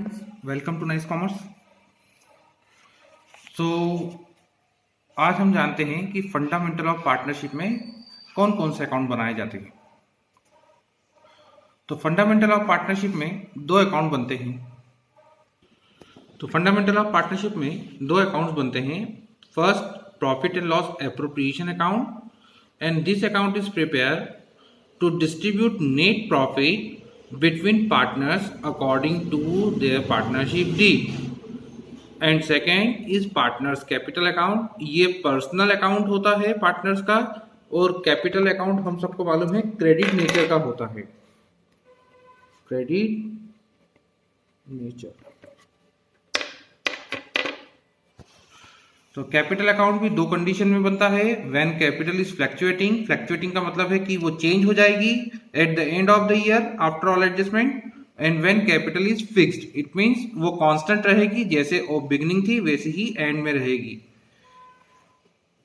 Friends, welcome to nice commerce. So आज हम जानते हैं कि फंडामेंटल ऑफ पार्टनरशिप में कौन कौन से अकाउंट बनाए जाते हैं। तो फंडामेंटल ऑफ पार्टनरशिप में दो अकाउंट बनते हैं। फंडामेंटल ऑफ पार्टनरशिप में दो अकाउंट्स बनते हैं। First, profit and loss appropriation account, and this account is prepare to distribute net profit between partners according to their partnership deed. And second is partners capital account. ये personal account होता है partners का, और capital account हम सबको मालूम है credit nature का होता है। Credit nature. तो कैपिटल अकाउंट भी दो कंडीशन में बनता है। When capital is fluctuating, fluctuating का मतलब है कि वो चेंज हो जाएगी at the end of the year after all adjustment. And when capital is fixed, it means वो कांस्टेंट रहेगी, जैसे बिगिनिंग थी वैसे ही एंड में रहेगी।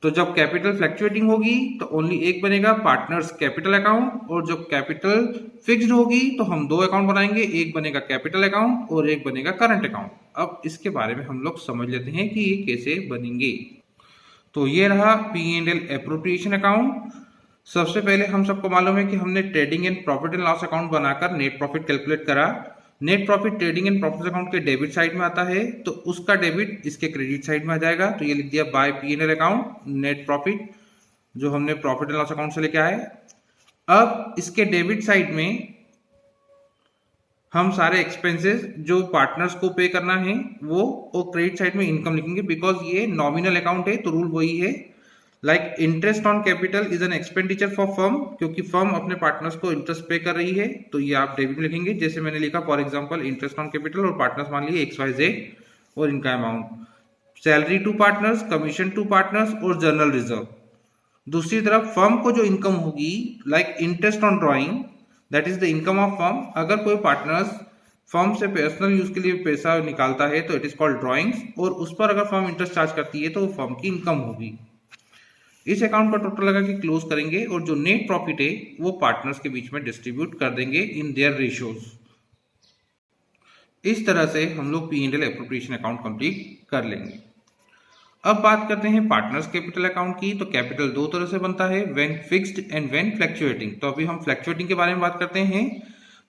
तो जब कैपिटल फ्लक्चुएटिंग होगी तो ओनली एक बनेगा पार्टनर्स कैपिटल अकाउंट, और जब कैपिटल फिक्स्ड होगी तो हम दो अकाउंट बनाएंगे, एक बनेगा कैपिटल अकाउंट और एक बनेगा करंट अकाउंट। अब इसके बारे में हम लोग समझ लेते हैं कि ये कैसे बनेंगे। तो ये रहा P&L एप्रोप्रिएशन अकाउंट। सबसे पहले हम सबको मालूम है कि हमने trading and profit and loss account बनाकर नेट प्रॉफिट कैलकुलेट करा। Net profit trading and profit account के डेबिट साइड में आता है, तो उसका डेबिट इसके क्रेडिट साइड में आ जाएगा। तो ये लिख दिया bye P&L account net profit, जो हमने प्रॉफिट एंड लॉस अकाउंट से लेके आए। अब इसके डेबिट साइड में हम सारे एक्सपेंसेस जो पार्टनर्स को पे करना है वो, और क्रेडिट साइड में इनकम लिखेंगे, बिकॉज ये नॉमिनल अकाउंट है तो रूल वही है। Like interest on capital is an expenditure for firm, क्योंकि फर्म अपने पार्टनर्स को इंटरेस्ट पे कर रही है, तो ये आप डेबिट में लिखेंगे। जैसे मैंने लिखा for example interest on capital, और पार्टनर्स मान लिए XYZ और इनका अमाउंट। Salary to partners, commission to partners और जनरल रिजर्व। दूसरी तरफ फर्म को जो इनकम होगी, like interest on drawing, that is the income of firm. अगर कोई पार्टनर्स फर्म से पर्सनल यूज के लिए पैसा निकालता है तो इट इज कॉल्ड ड्रॉइंग्स, और उस पर अगर फर्म इंटरेस्ट चार्ज करती है तो वो फर्म की इनकम होगी। इस अकाउंट का टोटल लगा के क्लोज करेंगे, और जो नेट प्रॉफिट है वो पार्टनर्स के बीच में डिस्ट्रीब्यूट कर देंगे इन देयर रेशियोज। इस तरह से हम लोग P&L एप्रोप्रिएशन अकाउंट कंप्लीट कर लेंगे। अब बात करते हैं पार्टनर्स कैपिटल अकाउंट की। तो कैपिटल दो तरह से बनता है, when fixed and when fluctuating. तो अभी हम फ्लक्चुएटिंग के बारे में बात करते हैं।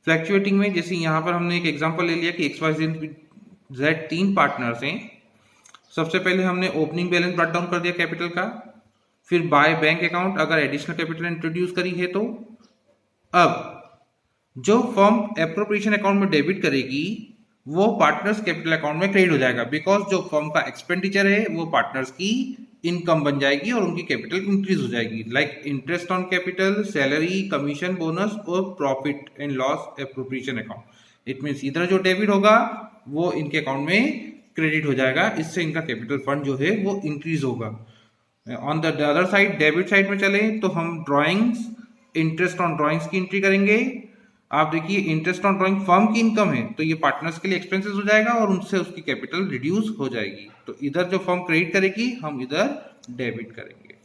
फ्लक्चुएटिंग में जैसे यहाँ पर हमने एक एग्जांपल ले लिया कि XYZ तीन पार्टनर्स हैं। सबसे पहले हमने ओपनिंग बैलेंस ब्रॉट डाउन कर दिया कैपिटल का, फिर बाय बैंक अकाउंट अगर एडिशनल कैपिटल इंट्रोड्यूस करी है तो। अब जो फर्म एप्रोप्रिएशन अकाउंट में डेबिट करेगी वो पार्टनर्स कैपिटल अकाउंट में क्रेडिट हो जाएगा, बिकॉज जो फर्म का एक्सपेंडिचर है वो पार्टनर्स की इनकम बन जाएगी और उनकी कैपिटल इंक्रीज हो जाएगी। Like interest on capital, salary, commission, bonus और profit and loss appropriation account. It means इधर जो डेबिट होगा वो इनके अकाउंट में क्रेडिट हो जाएगा, इससे इनका कैपिटल फंड जो है वो इंक्रीज होगा। On the other side, debit side में चले तो हम ड्रॉइंग्स, इंटरेस्ट ऑन ड्रॉइंग्स की एंट्री करेंगे। आप देखिए इंटरेस्ट ऑन ड्रॉइंग फर्म की इनकम है, तो ये पार्टनर्स के लिए एक्सपेंसेस हो जाएगा और उनसे उसकी कैपिटल रिड्यूस हो जाएगी। तो इधर जो फर्म क्रेडिट करेगी हम इधर डेबिट करेंगे।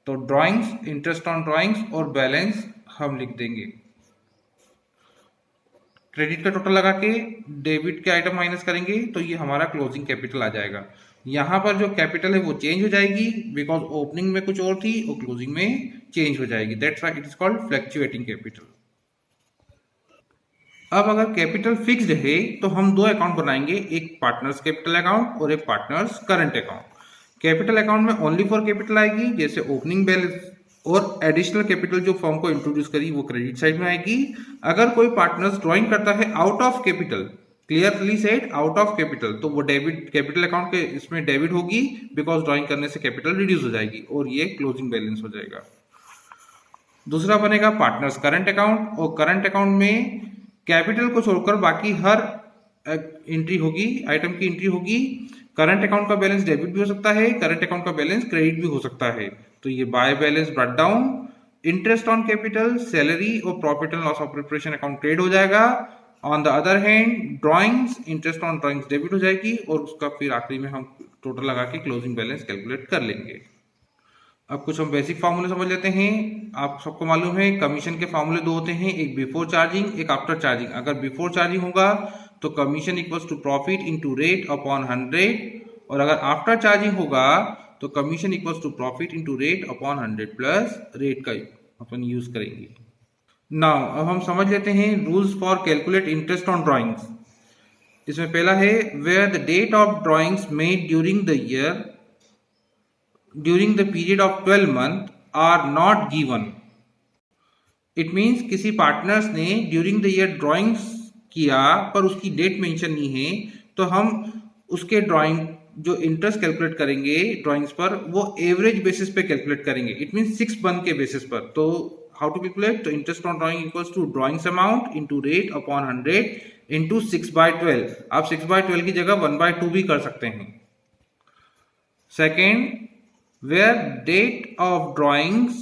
तो ड्रॉइंग्स, इंटरेस्ट ऑन ड्रॉइंग्स और बैलेंस हम लिख देंगे। क्रेडिट का टोटल लगा के डेबिट के आइटम माइनस करेंगे तो ये हमारा क्लोजिंग कैपिटल आ जाएगा। यहाँ पर जो कैपिटल है वो चेंज हो जाएगी, बिकॉज ओपनिंग में कुछ और थी और क्लोजिंग में चेंज हो जाएगी। That's why it is called fluctuating capital. अब अगर कैपिटल फिक्स्ड है तो हम दो अकाउंट बनाएंगे, एक पार्टनर्स कैपिटल अकाउंट और एक partners current account. Capital account में ओनली फॉर कैपिटल आएगी, जैसे ओपनिंग बैलेंस और एडिशनल कैपिटल जो फर्म को इंट्रोड्यूस करी वो क्रेडिट साइड में आएगी। अगर कोई पार्टनर्स ड्रॉइंग करता है out of capital, clearly said out of capital, तो वो डेबिट कैपिटल अकाउंट के इसमें डेबिट होगी, बिकॉज ड्रॉइंग करने से कैपिटल रिड्यूस हो जाएगी और ये क्लोजिंग बैलेंस हो जाएगा। दूसरा बनेगा पार्टनर्स करंट अकाउंट, और करंट अकाउंट में कैपिटल को छोड़कर बाकी हर एंट्री होगी, आइटम की एंट्री होगी। करंट अकाउंट का बैलेंस डेबिट भी हो सकता है, करंट अकाउंट का बैलेंस क्रेडिट भी हो सकता है। तो ये by balance brought down, interest on capital, salary और profit and loss of preparation account credit हो जाएगा। On the other hand drawings, interest on drawings debit हो जाएगी, और उसका फिर आखिरी में हम टोटल लगा के क्लोजिंग बैलेंस कैलकुलेट कर लेंगे। अब कुछ हम बेसिक फार्मूले समझ लेते हैं। आप सबको मालूम है कमीशन के फार्मूले दो होते हैं, एक बिफोर चार्जिंग, एक आफ्टर चार्जिंग। अगर बिफोर चार्जिंग होगा तो commission equals to profit into rate upon 100, और अगर आफ्टर चार्जिंग होगा तो commission equals to profit into rate upon 100 plus rate का अपन यूज करेंगे। नाउ अब हम समझ लेते हैं rules for calculate interest on drawings. इसमें पहला है where the date of drawings made during the year during the period of 12 month are not given. It means किसी पार्टनर्स ने ड्यूरिंग द ईयर ड्राइंग्स किया पर उसकी डेट मेंशन नहीं है, तो हम उसके ड्राइंग जो इंटरेस्ट कैलकुलेट करेंगे ड्राइंग्स पर वो एवरेज बेसिस पे कैलकुलेट करेंगे। इट मीन्स 6 मंथ के बेसिस पर। तो हाउ टू कैलकुलेट? तो interest on drawing equals to drawings amount into rate upon 100 into 6/12। आप 6/12 की जगह 1/2 भी कर सकते हैं। Second, where date of drawings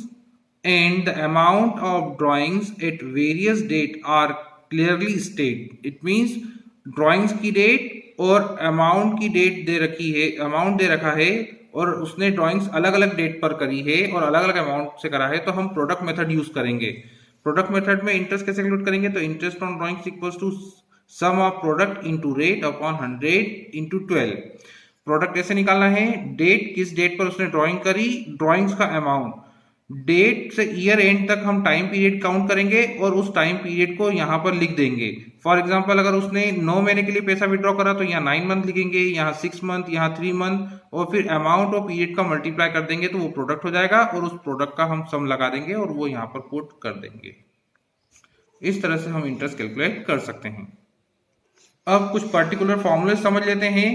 and the amount of drawings at various date are clearly stated. It means drawings की date और amount की डेट दे रखी है, अमाउंट दे रखा है और उसने ड्राइंग्स अलग अलग डेट पर करी है और अलग अलग अमाउंट से करा है, तो हम प्रोडक्ट मेथड यूज करेंगे। प्रोडक्ट मेथड में इंटरेस्ट कैसे कैलकुलेट करेंगे? तो interest on drawings equals to sum of product into rate upon 100 into 12। Product ऐसे निकालना है, डेट किस डेट पर उसने ड्राइंग करी, ड्राइंग्स का अमाउंट, डेट से ईयर एंड तक हम टाइम पीरियड काउंट करेंगे और उस टाइम पीरियड को यहाँ पर लिख देंगे। फॉर एग्जांपल अगर उसने 9 महीने के लिए पैसा विड्रॉ करा तो यहाँ 9 मंथ लिखेंगे, यहाँ 6 मंथ, यहाँ 3 मंथ, और फिर अमाउंट और पीरियड का मल्टीप्लाई कर देंगे तो वो प्रोडक्ट हो जाएगा और उस प्रोडक्ट का हम सम लगा देंगे और वो यहाँ पर पुट कर देंगे। इस तरह से हम इंटरेस्ट कैलकुलेट कर सकते हैं। अब कुछ पर्टिकुलर फॉर्मूले समझ लेते हैं।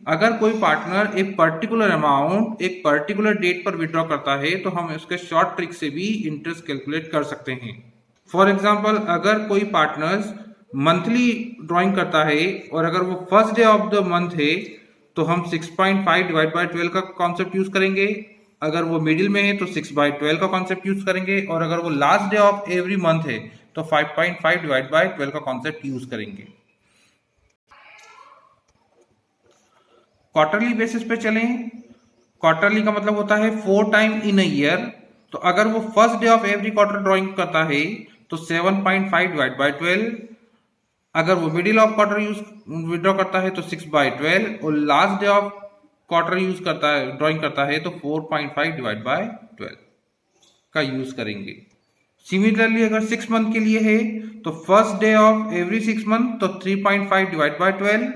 अगर कोई पार्टनर एक पर्टिकुलर अमाउंट एक पर्टिकुलर डेट पर विड्रॉ करता है तो हम उसके शॉर्ट ट्रिक से भी इंटरेस्ट कैलकुलेट कर सकते हैं। फॉर एग्जांपल अगर कोई पार्टनर्स मंथली ड्राइंग करता है और अगर वो first day of the month है तो हम 6.5 डिवाइड बाय 12 का कॉन्सेप्ट यूज करेंगे। अगर वो मिडिल में है तो 6/12 का कॉन्सेप्ट यूज करेंगे और अगर वो last day of every month है तो 5.5 डिवाइड बाय 12 का कॉन्सेप्ट यूज करेंगे। क्वार्टरली बेसिस पे चलें। क्वार्टरली का मतलब होता है 4 टाइम इन अ ईयर। तो अगर वो first day of every quarter drawing करता है तो 7.5 डिवाइड बाय 12। अगर वो middle of quarter use withdraw करता है तो 6/12 और last day of quarter use करता है ड्राइंग करता है तो 4.5 डिवाइड बाय 12 का यूज करेंगे। सिमिलरली अगर 6 मंथ के लिए है तो first day of every 6 month तो 3.5 डिवाइड बाय 12,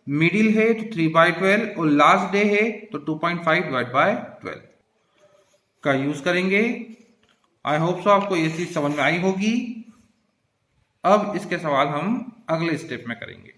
मिडिल है तो 3/12 और लास्ट डे है तो 2.5 डिवाइड बाय 12 का यूज करेंगे। आई होप सो आपको ये चीज समझ में आई होगी। अब इसके सवाल हम अगले स्टेप में करेंगे।